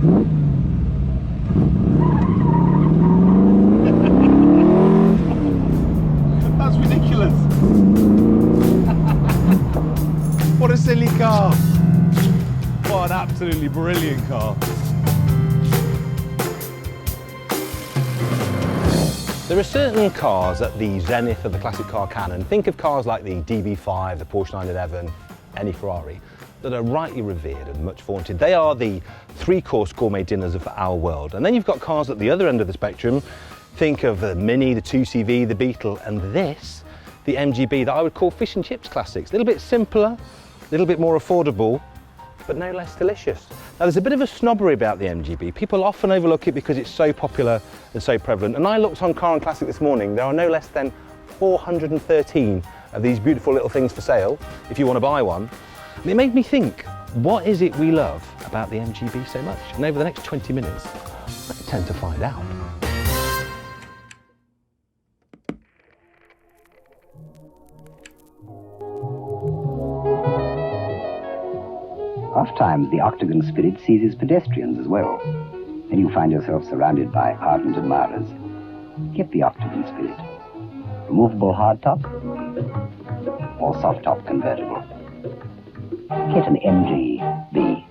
That's ridiculous. What a silly car. What an absolutely brilliant car. There are certain cars at the zenith of the classic car canon. Think of cars like the DB5, the Porsche 911, any Ferrari, that are rightly revered and much vaunted. They are the three-course gourmet dinners of our world. And then you've got cars at the other end of the spectrum. Think of the Mini, the 2CV, the Beetle, and this, the MGB, that I would call fish and chips classics. A little bit simpler, a little bit more affordable, but no less delicious. Now there's a bit of a snobbery about the MGB. People often overlook it because it's so popular and so prevalent. And I looked on Car and Classic this morning, there are no less than 413 of these beautiful little things for sale, if you want to buy one. And it made me think, what is it we love about the MGB so much? And over the next 20 minutes, I intend to find out. Oftentimes, the octagon spirit seizes pedestrians as well. Then you find yourself surrounded by ardent admirers. Get the octagon spirit. Removable hardtop or soft top convertible. Get an MGB.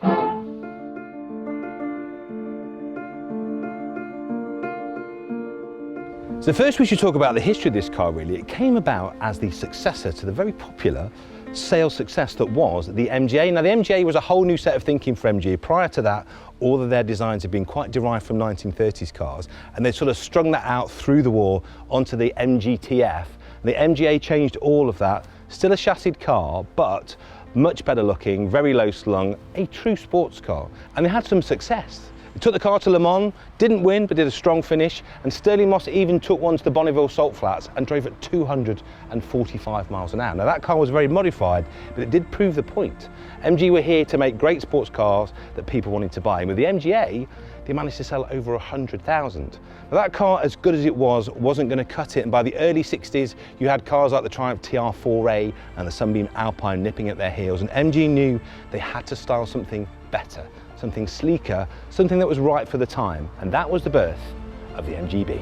So first we should talk about the history of this car really. It came about as the successor to the very popular sales success that was the MGA. Now the MGA was a whole new set of thinking for MG. Prior to that, all of their designs had been quite derived from 1930s cars, and they sort of strung that out through the war onto the MGTF. The MGA changed all of that. Still a chassis car, but much better looking, very low slung, a true sports car. And they had some success. They took the car to Le Mans, didn't win, but did a strong finish, and Stirling Moss even took one to the Bonneville Salt Flats and drove at 245 miles an hour. Now that car was very modified, but it did prove the point. MG were here to make great sports cars that people wanted to buy, and with the MGA, they managed to sell over 100,000. Now that car, as good as it was, wasn't going to cut it, and by the early 60s, you had cars like the Triumph TR4A and the Sunbeam Alpine nipping at their heels, and MG knew they had to style something better, something sleeker, something that was right for the time, and that was the birth of the MGB.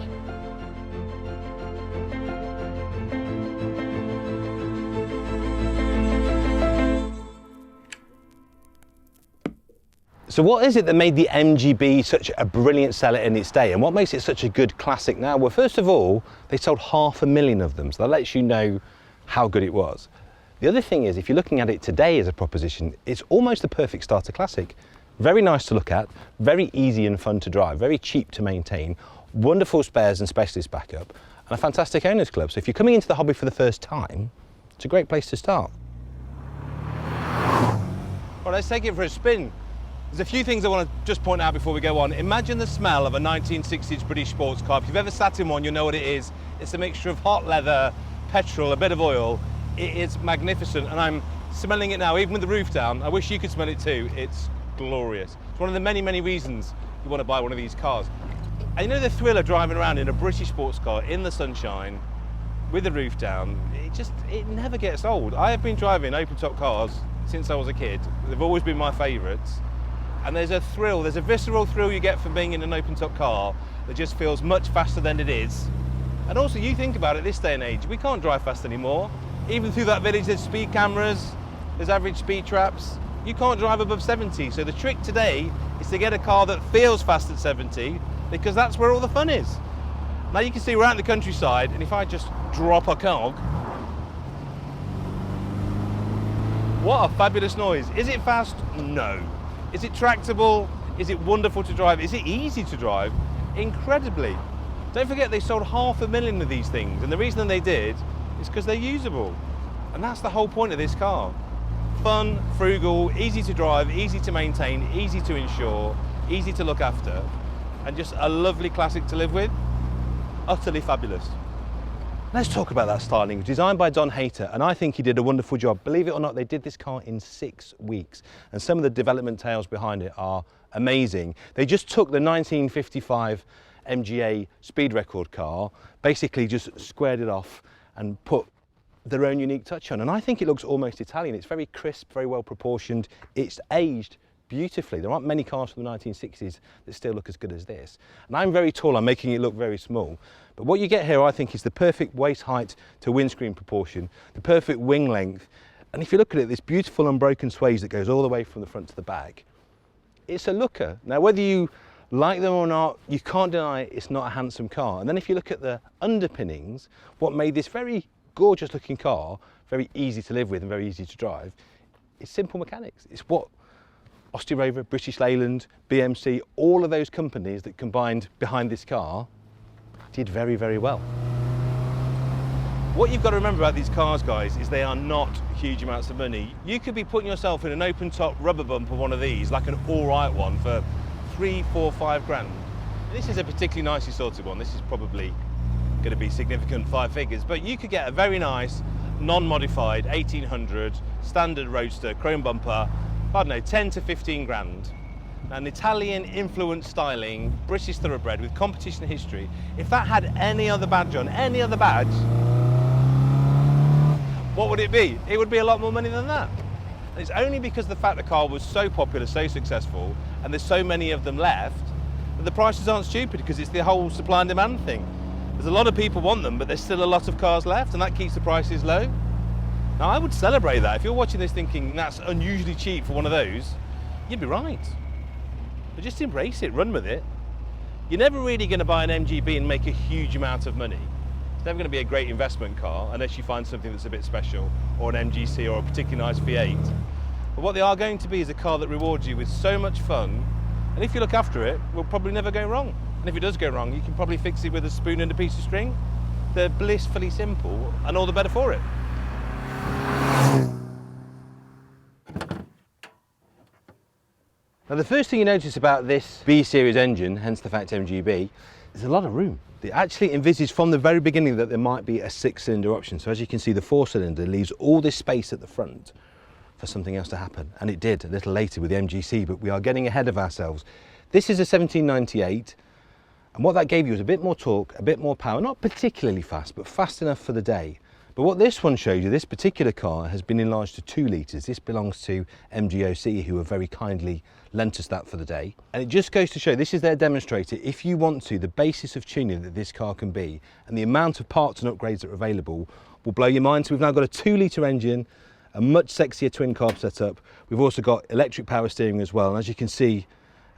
So what is it that made the MGB such a brilliant seller in its day, and what makes it such a good classic now? Well, first of all, they sold 500,000 of them, so that lets you know how good it was. The other thing is, if you're looking at it today as a proposition, it's almost the perfect starter classic. Very nice to look at, very easy and fun to drive, very cheap to maintain, wonderful spares and specialist backup, and a fantastic owners club. So if you're coming into the hobby for the first time, it's a great place to start. Well, let's take it for a spin. There's a few things I want to just point out before we go on. Imagine the smell of a 1960s British sports car. If you've ever sat in one, you'll know what it is. It's a mixture of hot leather, petrol, a bit of oil. It is magnificent, and I'm smelling it now, even with the roof down. I wish you could smell it too. It's glorious. It's one of the many, many reasons you want to buy one of these cars. And you know the thrill of driving around in a British sports car in the sunshine with the roof down, it never gets old. I have been driving open top cars since I was a kid. They've always been my favourites. And there's a thrill, there's a visceral thrill you get from being in an open top car that just feels much faster than it is. And also you think about it this day and age, we can't drive fast anymore. Even through that village there's speed cameras, there's average speed traps. You can't drive above 70, so the trick today is to get a car that feels fast at 70, because that's where all the fun is. Now you can see we're out in the countryside, and if I just drop a cog, what a fabulous noise. Is it fast? No. Is it tractable? Is it wonderful to drive? Is it easy to drive? Incredibly. Don't forget they sold 500,000 of these things, and the reason they did is because they're usable. And that's the whole point of this car. Fun, frugal, easy to drive, easy to maintain, easy to insure, easy to look after, and just a lovely classic to live with. Utterly fabulous. Let's talk about that styling. Designed by Don Hayter, and I think he did a wonderful job. Believe it or not, they did this car in 6 weeks, and some of the development tales behind it are amazing. They just took the 1955 MGA speed record car, basically just squared it off and put their own unique touch on, and I think it looks almost Italian. It's very crisp, very well proportioned. It's aged beautifully. There aren't many cars from the 1960s that still look as good as this. And I'm very tall, I'm making it look very small. But what you get here, I think, is the perfect waist height to windscreen proportion, the perfect wing length. And if you look at it, this beautiful unbroken swage that goes all the way from the front to the back, it's a looker. Now, whether you like them or not, you can't deny it's not a handsome car. And then if you look at the underpinnings, what made this very gorgeous looking car very easy to live with and very easy to drive, it's simple mechanics. It's what Austin Rover, British Leyland, BMC, all of those companies that combined behind this car did very, very well. What you've got to remember about these cars, guys, is they are not huge amounts of money. You could be putting yourself in an open top rubber bumper one of these, like an all right one, for 3, 4, 5 grand. This is a particularly nicely sorted one. This is probably going to be significant 5 figures, but you could get a very nice non-modified 1800 standard roadster chrome bumper, I don't know, 10 to 15 grand. An Italian influenced styling, British thoroughbred with competition history. If that had any other badge on, any other badge, what would it be? It would be a lot more money than that. And it's only because the fact the car was so popular, so successful, and there's so many of them left, that the prices aren't stupid, because it's the whole supply and demand thing. There's a lot of people want them, but there's still a lot of cars left, and that keeps the prices low. Now, I would celebrate that. If you're watching this thinking that's unusually cheap for one of those, you'd be right. But just embrace it, run with it. You're never really going to buy an MGB and make a huge amount of money. It's never going to be a great investment car unless you find something that's a bit special, or an MGC or a particularly nice V8. But what they are going to be is a car that rewards you with so much fun, and if you look after it, will probably never go wrong. And if it does go wrong, you can probably fix it with a spoon and a piece of string. They're blissfully simple, and all the better for it. Now, the first thing you notice about this B series engine, hence the fact MGB, is a lot of room. They actually envisaged from the very beginning that there might be a 6-cylinder option. So as you can see, the 4-cylinder leaves all this space at the front for something else to happen. And it did a little later with the MGC, but we are getting ahead of ourselves. This is a 1798, and what that gave you was a bit more torque, a bit more power, not particularly fast, but fast enough for the day. But what this one shows you, this particular car has been enlarged to 2 litres. This belongs to MGOC, who have very kindly lent us that for the day. And it just goes to show, this is their demonstrator. If you want to, the basis of tuning that this car can be, and the amount of parts and upgrades that are available will blow your mind. So we've now got a 2-litre engine, a much sexier twin carb setup. We've also got electric power steering as well. And as you can see,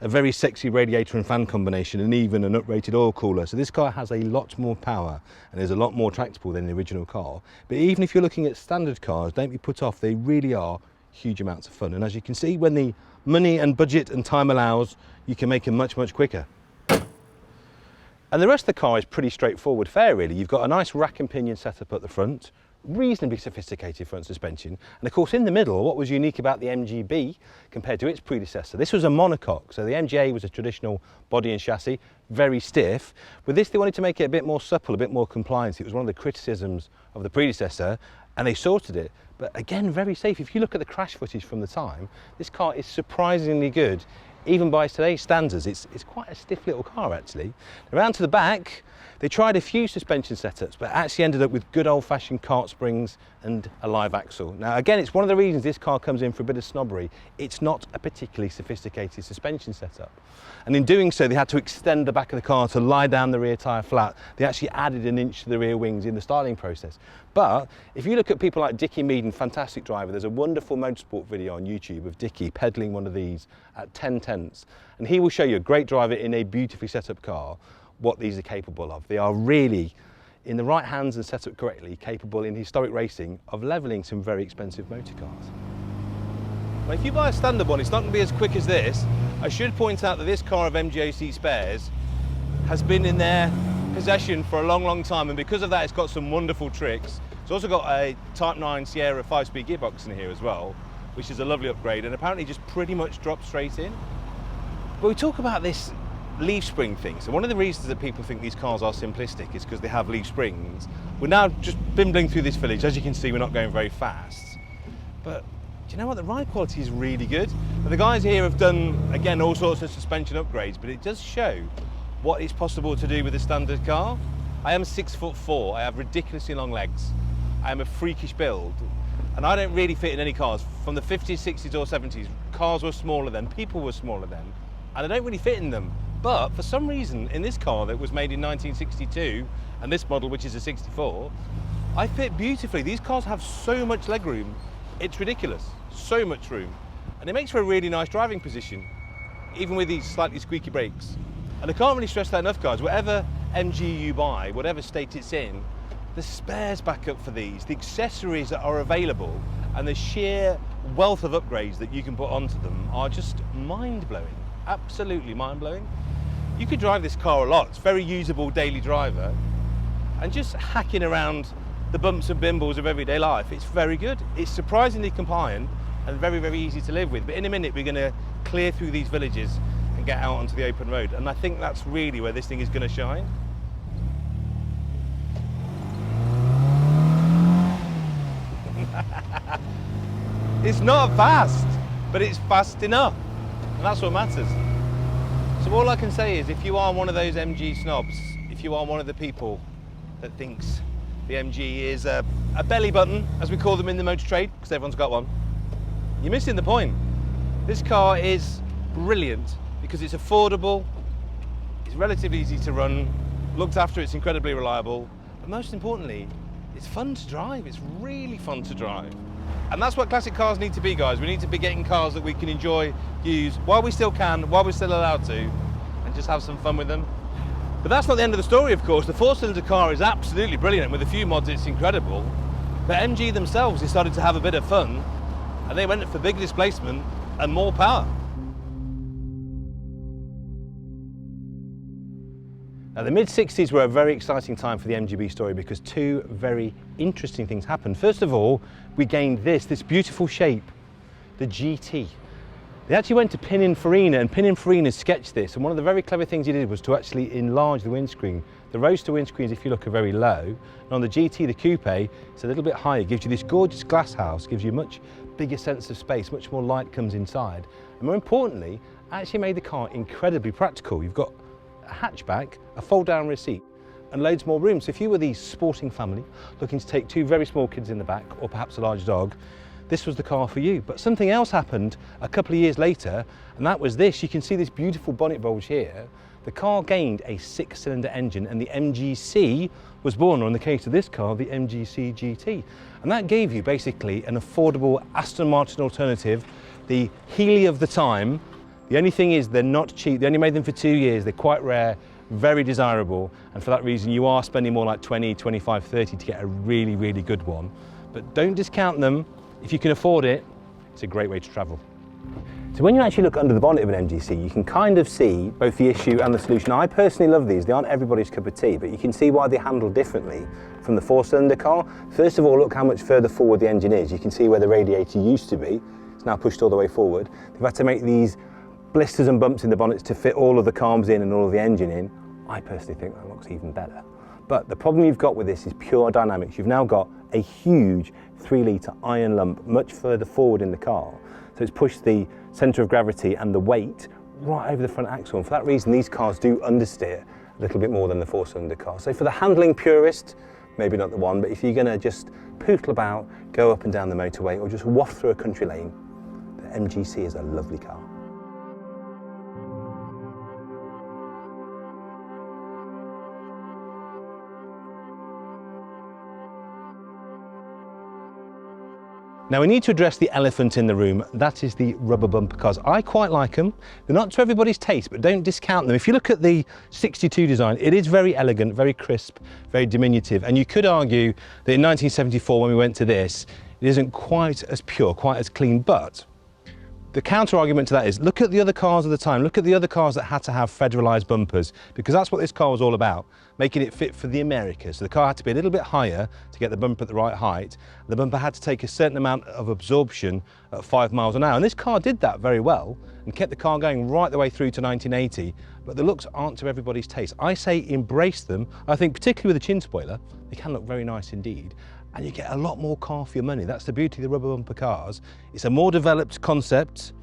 a very sexy radiator and fan combination, and even an uprated oil cooler. So this car has a lot more power and is a lot more tractable than the original car. But even if you're looking at standard cars, don't be put off. They really are huge amounts of fun. And as you can see, when the money and budget and time allows, you can make them much, much quicker. And the rest of the car is pretty straightforward fare, really. You've got a nice rack and pinion setup at the front, reasonably sophisticated front suspension, and of course in the middle, what was unique about the MGB compared to its predecessor, this was a monocoque. So the MGA was a traditional body and chassis, very stiff. With this, they wanted to make it a bit more supple, a bit more compliant. It was one of the criticisms of the predecessor, and they sorted it. But again, very safe. If you look at the crash footage from the time, this car is surprisingly good, even by today's standards. It's quite a stiff little car, actually. Around to the back, they tried a few suspension setups, but actually ended up with good old-fashioned cart springs and a live axle. Now, again, it's one of the reasons this car comes in for a bit of snobbery. It's not a particularly sophisticated suspension setup. And in doing so, they had to extend the back of the car to lie down the rear tyre flat. They actually added an inch to the rear wings in the styling process. But if you look at people like Dickie Meaden, fantastic driver, there's a wonderful motorsport video on YouTube of Dickie pedaling one of these at 10 tenths. And he will show you, a great driver in a beautifully set up car, what these are capable of. They are really, in the right hands and set up correctly, capable in historic racing of levelling some very expensive motor cars. Now, if you buy a standard one, it's not going to be as quick as this. I should point out that this car of MGOC spares has been in their possession for a long, long time, and because of that, it's got some wonderful tricks. It's also got a Type 9 Sierra 5-speed gearbox in here as well, which is a lovely upgrade, and apparently just pretty much drops straight in. But we talk about this leaf spring thing. So one of the reasons that people think these cars are simplistic is because they have leaf springs. We're now just bimbling through this village. As you can see, we're not going very fast. But do you know what? The ride quality is really good. Now, the guys here have done, again, all sorts of suspension upgrades, but it does show what is possible to do with a standard car. I am 6'4". I have ridiculously long legs. I am a freakish build, and I don't really fit in any cars. From the 50s, 60s or 70s, cars were smaller then, people were smaller then, and they don't really fit in them. But for some reason, in this car that was made in 1962, and this model, which is a 64, I fit beautifully. These cars have so much legroom, it's ridiculous, so much room. And it makes for a really nice driving position, even with these slightly squeaky brakes. And I can't really stress that enough, guys. Whatever MG you buy, whatever state it's in, the spares back up for these, the accessories that are available, and the sheer wealth of upgrades that you can put onto them are just mind-blowing, absolutely mind-blowing. You could drive this car a lot. It's a very usable daily driver, and just hacking around the bumps and bimbles of everyday life, it's very good. It's surprisingly compliant and very, very easy to live with. But in a minute, we're going to clear through these villages and get out onto the open road. And I think that's really where this thing is going to shine. It's not fast, but it's fast enough. And that's what matters. So all I can say is, if you are one of those MG snobs, if you are one of the people that thinks the MG is a belly button, as we call them in the motor trade, because everyone's got one, you're missing the point. This car is brilliant because it's affordable, it's relatively easy to run, looked after, it's incredibly reliable, but most importantly, it's fun to drive. It's really fun to drive. And that's what classic cars need to be, guys. We need to be getting cars that we can enjoy, use, while we still can, while we're still allowed to, and just have some fun with them. But that's not the end of the story, of course. The four-cylinder car is absolutely brilliant. With a few mods, it's incredible. But MG themselves decided to have a bit of fun, and they went for big displacement and more power. Now, the mid-60s were a very exciting time for the MGB story because two very interesting things happened. First of all, we gained this beautiful shape, the GT. They actually went to Pininfarina, and Pininfarina sketched this, and one of the very clever things he did was to actually enlarge the windscreen. The roadster windscreens, if you look, are very low, and on the GT, the coupe, it's a little bit higher. It gives you this gorgeous glass house, gives you a much bigger sense of space, much more light comes inside, and more importantly, actually made the car incredibly practical. You've got a hatchback, a fold-down rear seat, and loads more room. So if you were the sporting family looking to take two very small kids in the back, or perhaps a large dog, this was the car for you. But something else happened a couple of years later, and that was this. You can see this beautiful bonnet bulge here. The car gained a 6-cylinder engine, and the MGC was born, or in the case of this car, the MGC GT. And that gave you basically an affordable Aston Martin alternative, the Healey of the time. The only thing is they're not cheap. They only made them for 2 years. They're quite rare, very desirable. And for that reason, you are spending more like 20, 25, 30 to get a really, really good one. But don't discount them. If you can afford it, it's a great way to travel. So when you actually look under the bonnet of an MGC, you can kind of see both the issue and the solution. I personally love these. They aren't everybody's cup of tea, but you can see why they handle differently from the 4-cylinder car. First of all, look how much further forward the engine is. You can see where the radiator used to be. It's now pushed all the way forward. They've had to make these blisters and bumps in the bonnets to fit all of the carbs in and all of the engine in. I personally think that looks even better. But the problem you've got with this is pure dynamics. You've now got a huge 3-litre iron lump much further forward in the car. So it's pushed the centre of gravity and the weight right over the front axle. And for that reason, these cars do understeer a little bit more than the 4-cylinder car. So for the handling purist, maybe not the one, but if you're going to just pootle about, go up and down the motorway, or just waft through a country lane, the MGC is a lovely car. Now we need to address the elephant in the room, that is the rubber bumper cars. I quite like them. They're not to everybody's taste, but don't discount them. If you look at the 62 design, it is very elegant, very crisp, very diminutive. And you could argue that in 1974, when we went to this, it isn't quite as pure, quite as clean, but the counter argument to that is, look at the other cars of the time, look at the other cars that had to have federalised bumpers, because that's what this car was all about, making it fit for the Americas. So the car had to be a little bit higher to get the bumper at the right height. The bumper had to take a certain amount of absorption at 5 miles an hour, and this car did that very well and kept the car going right the way through to 1980, but the looks aren't to everybody's taste. I say embrace them. I think particularly with the chin spoiler, they can look very nice indeed. And you get a lot more car for your money. That's the beauty of the rubber bumper cars. It's a more developed concept.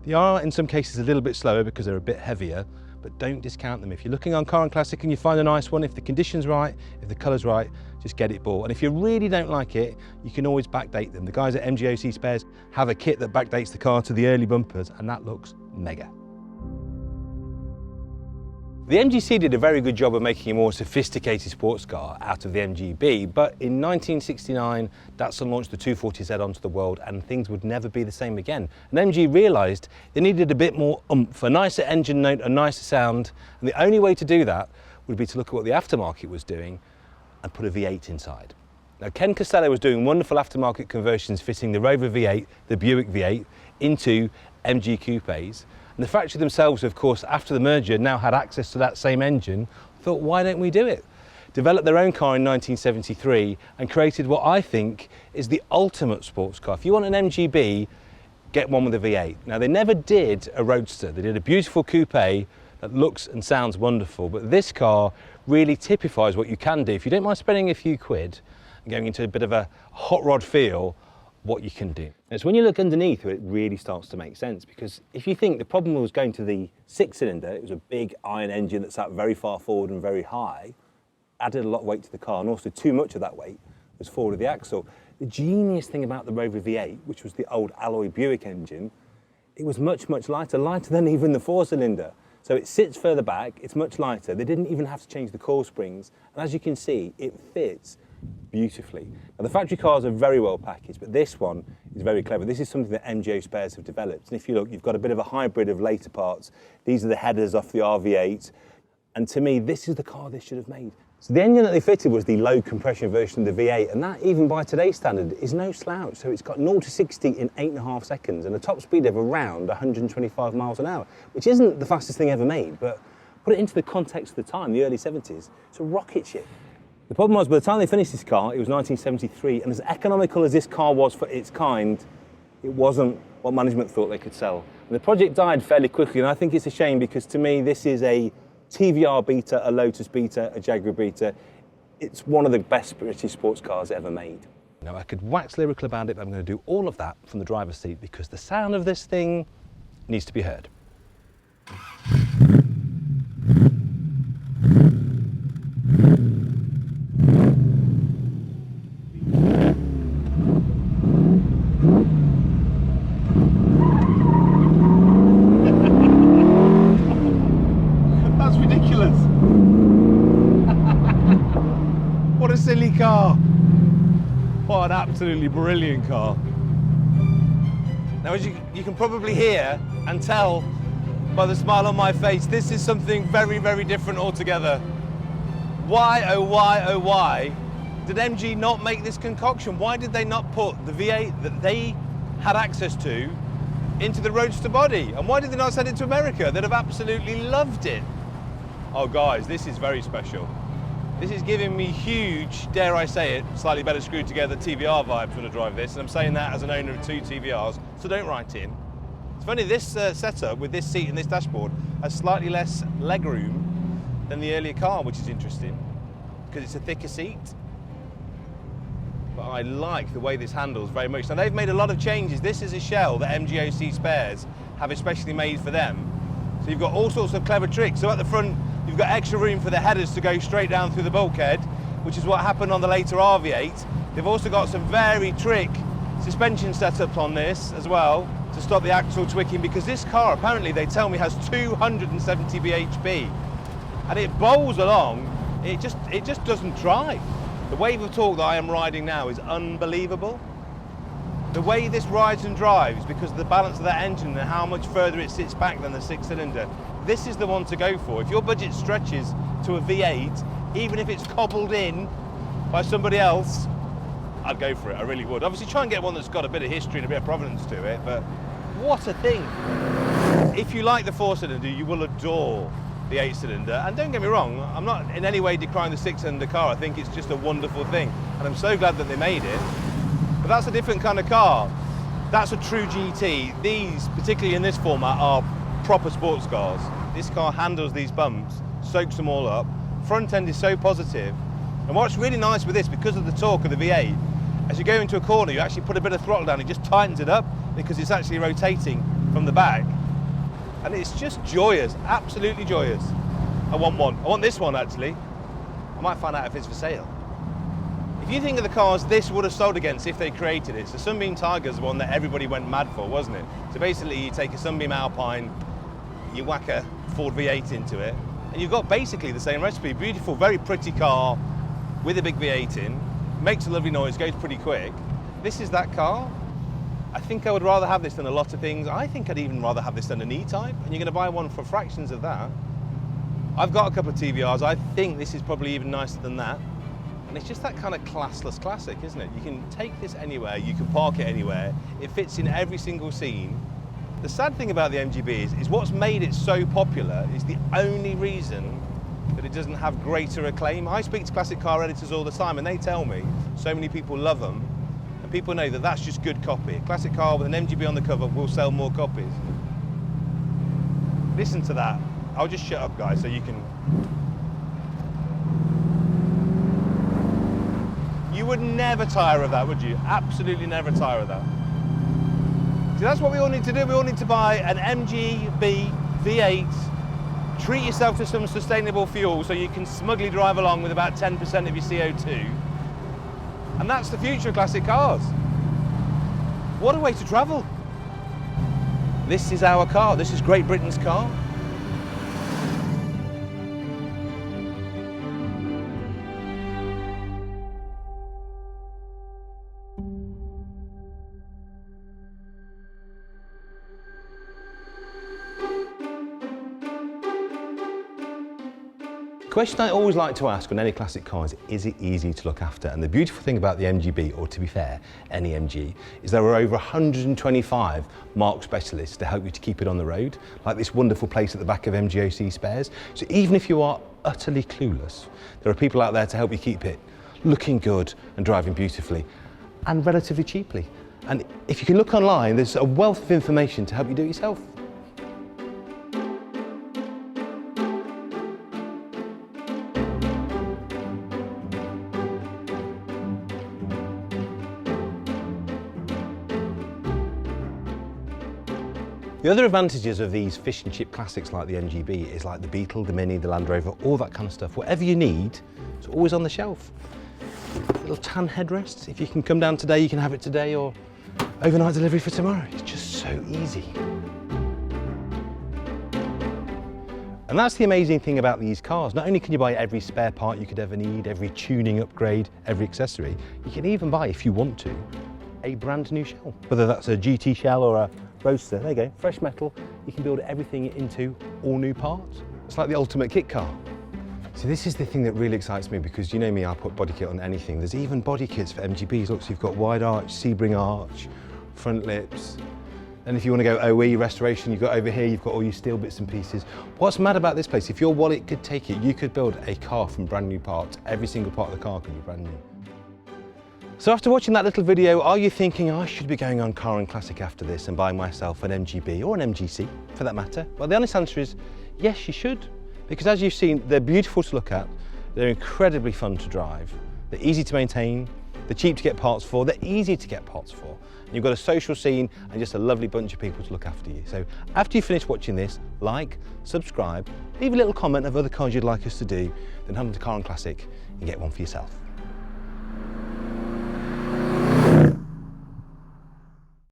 They are in some cases a little bit slower because they're a bit heavier, but don't discount them. If you're looking on Car and Classic and you find a nice one, if the condition's right, if the colour's right, just get it bought. And if you really don't like it, you can always backdate them. The guys at MGOC Spares have a kit that backdates the car to the early bumpers, and that looks mega. The MGC did a very good job of making a more sophisticated sports car out of the MGB, but in 1969, Datsun launched the 240Z onto the world and things would never be the same again. And MG realised they needed a bit more oomph, a nicer engine note, a nicer sound, and the only way to do that would be to look at what the aftermarket was doing and put a V8 inside. Now, Ken Costello was doing wonderful aftermarket conversions fitting the Rover V8, the Buick V8, into MG coupes. And the factory themselves, of course, after the merger, now had access to that same engine, thought, why don't we do it? Developed their own car in 1973 and created what I think is the ultimate sports car. If you want an MGB, get one with a V8. Now, they never did a roadster. They did a beautiful coupe that looks and sounds wonderful, but this car really typifies what you can do. If you don't mind spending a few quid and going into a bit of a hot rod feel, what you can do. It's when you look underneath where it really starts to make sense, because if you think the problem was going to the 6-cylinder, it was a big iron engine that sat very far forward and very high, added a lot of weight to the car, and also too much of that weight was forward of the axle. The genius thing about the Rover V8, which was the old alloy Buick engine, it was much, much lighter than even the 4-cylinder. So it sits further back, it's much lighter. They didn't even have to change the coil springs, and as you can see, it fits beautifully. Now, the factory cars are very well packaged, but this one is very clever. This is something that MGO Spares have developed. And if you look, you've got a bit of a hybrid of later parts. These are the headers off the RV8. And to me, this is the car they should have made. So the engine that they fitted was the low compression version of the V8, and that, even by today's standard, is no slouch. So it's got 0 to 60 in 8.5 seconds and a top speed of around 125 miles an hour, which isn't the fastest thing ever made, but put it into the context of the time, the early 70s, it's a rocket ship. The problem was, by the time they finished this car, it was 1973, and as economical as this car was for its kind, it wasn't what management thought they could sell. And the project died fairly quickly, and I think it's a shame, because to me, this is a TVR beater, a Lotus beater, a Jaguar beater. It's one of the best British sports cars ever made. Now, I could wax lyrical about it, but I'm going to do all of that from the driver's seat, because the sound of this thing needs to be heard. That's ridiculous. What a silly car. What an absolutely brilliant car. Now, as you can probably hear and tell by the smile on my face, this is something very, very different altogether. Why, oh why did MG not make this concoction? Why did they not put the V8 that they had access to into the Roadster body? And why did they not send it to America? They'd have absolutely loved it. Oh guys, this is very special. This is giving me huge, dare I say it, slightly better screwed together TVR vibes when I drive this, and I'm saying that as an owner of 2 TVRs, so don't write in. It's funny, this setup with this seat and this dashboard has slightly less legroom than the earlier car, which is interesting, because it's a thicker seat. But I like the way this handles very much. Now, they've made a lot of changes. This is a shell that MGOC Spares have especially made for them. So you've got all sorts of clever tricks. So at the front, you've got extra room for the headers to go straight down through the bulkhead, which is what happened on the later RV8. They've also got some very trick suspension setups on this as well to stop the axle twicking, because this car, apparently, they tell me, has 270 bhp. And it bowls along, it just doesn't drive. The wave of torque that I am riding now is unbelievable. The way this rides and drives, because of the balance of that engine and how much further it sits back than the 6-cylinder, this is the one to go for. If your budget stretches to a V8, even if it's cobbled in by somebody else, I'd go for it, I really would. Obviously try and get one that's got a bit of history and a bit of provenance to it, but what a thing. If you like the 4-cylinder, you will adore the 8-cylinder. And don't get me wrong, I'm not in any way decrying the 6-cylinder car. I think it's just a wonderful thing. And I'm so glad that they made it. But that's a different kind of car. That's a true GT. These, particularly in this format, are proper sports cars. This car handles these bumps, soaks them all up. Front end is so positive. And what's really nice with this, because of the torque of the V8, as you go into a corner, you actually put a bit of throttle down, it just tightens it up because it's actually rotating from the back. And it's just joyous, absolutely joyous. I want one. I want this one, actually. I might find out if it's for sale. If you think of the cars this would have sold against if they created it, so Sunbeam Tiger's the one that everybody went mad for, wasn't it? So basically you take a Sunbeam Alpine, you whack a Ford V8 into it, and you've got basically the same recipe. Beautiful, very pretty car with a big V8 in, makes a lovely noise, goes pretty quick. This is that car. I think I would rather have this than a lot of things. I think I'd even rather have this than an E-Type, and you're going to buy one for fractions of that. I've got a couple of TVRs. I think this is probably even nicer than that. And it's just that kind of classless classic, isn't it? You can take this anywhere, you can park it anywhere. It fits in every single scene. The sad thing about the MGB is what's made it so popular is the only reason that it doesn't have greater acclaim. I speak to classic car editors all the time, and they tell me so many people love them, and people know that that's just good copy. A classic car with an MGB on the cover will sell more copies. Listen to that. I'll just shut up, guys, so you can... You would never tire of that, would you? Absolutely never tire of that. See, that's what we all need to do. We all need to buy an MGB V8, treat yourself to some sustainable fuel so you can smugly drive along with about 10% of your CO2. And that's the future of classic cars. What a way to travel. This is our car. This is Great Britain's car. The question I always like to ask on any classic car is it easy to look after? And the beautiful thing about the MGB, or to be fair, any MG, is there are over 125 marque specialists to help you to keep it on the road, like this wonderful place at the back of MGOC Spares. So even if you are utterly clueless, there are people out there to help you keep it looking good and driving beautifully, and relatively cheaply. And if you can look online, there's a wealth of information to help you do it yourself. The other advantages of these fish and chip classics like the MGB is like the Beetle, the Mini, the Land Rover, all that kind of stuff. Whatever you need, it's always on the shelf. Little tan headrests. If you can come down today, you can have it today, or overnight delivery for tomorrow. It's just so easy. And that's the amazing thing about these cars. Not only can you buy every spare part you could ever need, every tuning upgrade, every accessory, you can even buy, if you want to, a brand new shell. Whether that's a GT shell or a Roadster, there you go, fresh metal. You can build everything into all new parts. It's like the ultimate kit car. So this is the thing that really excites me, because you know me, I put body kit on anything. There's even body kits for MGBs. Look, so you've got wide arch, Sebring arch, front lips. And if you want to go OE restoration, you've got over here, you've got all your steel bits and pieces. What's mad about this place, if your wallet could take it, you could build a car from brand new parts. Every single part of the car could be brand new. So after watching that little video, are you thinking I should be going on Car and Classic after this and buying myself an MGB or an MGC for that matter? Well, the honest answer is yes, you should. Because as you've seen, they're beautiful to look at, they're incredibly fun to drive, they're easy to maintain, they're cheap to get parts for, they're easy to get parts for. And you've got a social scene and just a lovely bunch of people to look after you. So after you finish watching this, like, subscribe, leave a little comment of other cars you'd like us to do, then head on to Car and Classic and get one for yourself.